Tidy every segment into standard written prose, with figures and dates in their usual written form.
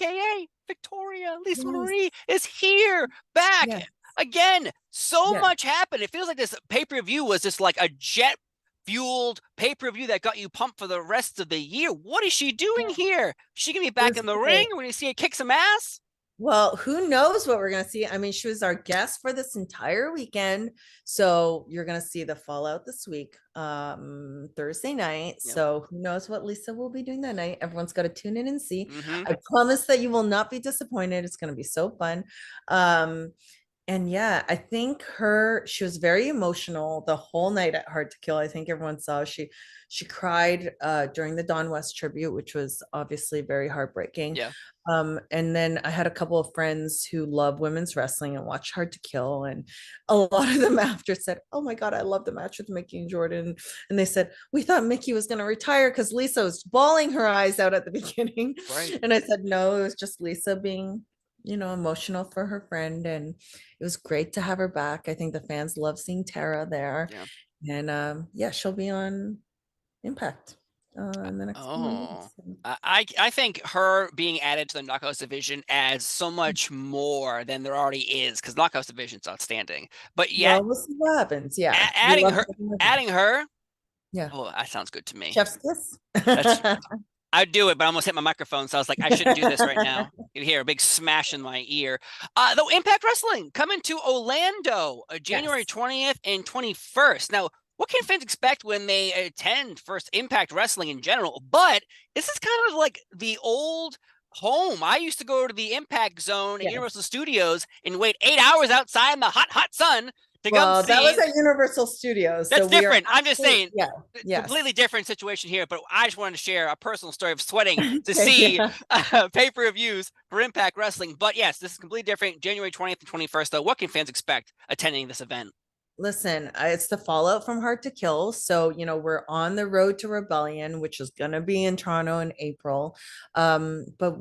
aka Victoria. Lisa Yes. Marie is here, back Yes. again. So Yes. much happened. It feels like this pay-per-view was just like a jet fueled pay-per-view that got you pumped for the rest of the year. What is she doing here? Is she gonna be It back was in the ring great. when you see her kick some ass? Well, who knows what we're going to see? I mean, she was our guest for this entire weekend. So you're going to see the fallout this week, Thursday night. Yep. So who knows what Lisa will be doing that night? Everyone's got to tune in and see. Mm-hmm. I promise that you will not be disappointed. It's going to be so fun. Um, and yeah, I think she was very emotional the whole night at Hard to Kill. I think everyone saw she cried during the Don West tribute, which was obviously very heartbreaking. Yeah. And then I had a couple of friends who love women's wrestling and watch Hard to Kill, and a lot of them after said, "Oh my God, I love the match with Mickey and Jordan." And they said, "We thought Mickey was going to retire because Lisa was bawling her eyes out at the beginning." Right. And I said, "No, it was just Lisa being, emotional for her friend." And it was great to have her back. I think the fans love seeing Tara there. Yeah. And yeah, she'll be on Impact in the next few Oh, months. I think her being added to the Knockouts division adds so much more than there already is, because Knockouts division's outstanding. But yet, Well, we'll see what happens. Yeah. We adding love her, having her back. adding her, Yeah. oh, that sounds good to me. Chef's kiss. That's I'd do it, but I almost hit my microphone, so I was like, I shouldn't do this right now. You hear a big smash in my ear. Though Impact Wrestling coming to Orlando, January Yes. 20th and 21st. Now, what can fans expect when they attend first Impact Wrestling in general? But this is kind of like the old home. I used to go to the Impact Zone at Yes. Universal Studios and wait 8 hours outside in the hot, hot sun to come Well, that was see. at Universal Studios. So That's we are different. I'm just actually, saying, yeah. Yes. completely different situation here. But I just wanted to share a personal story of sweating to Okay, see yeah. pay-per-views for Impact Wrestling. But yes, this is completely different. January 20th and 21st. Though, what can fans expect attending this event? Listen, it's the fallout from Hard to Kill. So, we're on the road to Rebellion, which is going to be in Toronto in April. But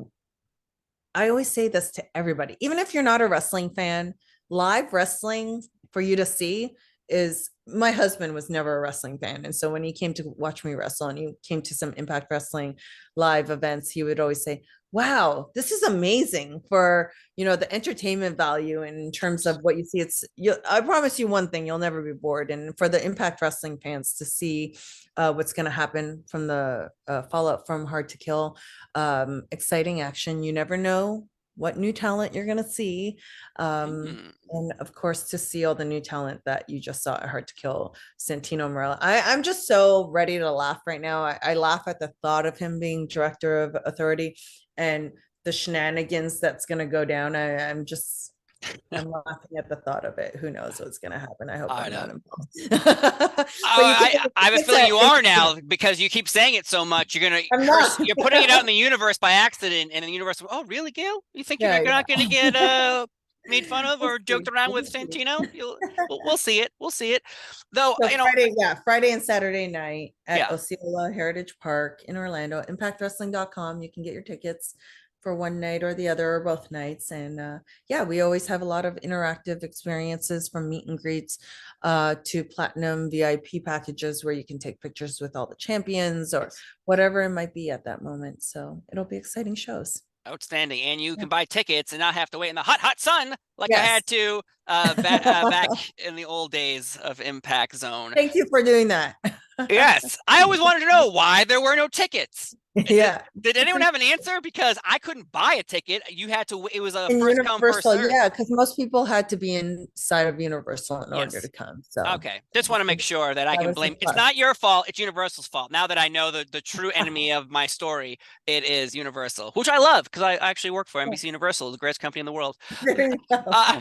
I always say this to everybody, even if you're not a wrestling fan, live wrestling for you to see is, my husband was never a wrestling fan. And so when he came to watch me wrestle and he came to some Impact Wrestling live events, he would always say, "Wow, this is amazing for, the entertainment value in terms of what you see." I promise you one thing, you'll never be bored. And for the Impact Wrestling fans to see what's going to happen from the fallout from Hard to Kill, exciting action. You never know what new talent you're going to see. Mm. And of course, to see all the new talent that you just saw at Hard to Kill, Santino Marella. I'm just so ready to laugh right now. I laugh at the thought of him being director of Authority and the shenanigans that's going to go down. I'm laughing at the thought of it. Who knows what's going to happen? I hope I I'm know. not involved. But you can, I have a feeling you are now because you keep saying it so much. I'm not. You're putting it out in the universe by accident, and in the universe, oh, really, Gail? You think you're Yeah, not going to get made fun of we'll or joked see. around with We'll see. Santino? We'll see it. We'll see it. Though, So Friday and Saturday night at yeah. Osceola Heritage Park in Orlando, impactwrestling.com. You can get your tickets for one night or the other or both nights. And yeah, we always have a lot of interactive experiences, from meet and greets to platinum VIP packages where you can take pictures with all the champions or Yes. whatever it might be at that moment. So it'll be exciting shows. Outstanding. And you Yeah. can buy tickets and not have to wait in the hot, hot sun like I Yes. had to back in the old days of Impact Zone. Thank you for doing that. Yes, I always wanted to know why there were no tickets. Yeah. Did anyone have an answer? Because I couldn't buy a ticket. You had to. It was a In first come, first Universal, serve. yeah, because most people had to be inside of Universal in order to Yes. come. So Okay. Just want to make sure that I that can was the blame. It's plus. not your fault. It's Universal's fault. Now that I know the true enemy of my story, it is Universal, which I love because I actually work for NBC Universal, the greatest company in the world. There you go. Uh,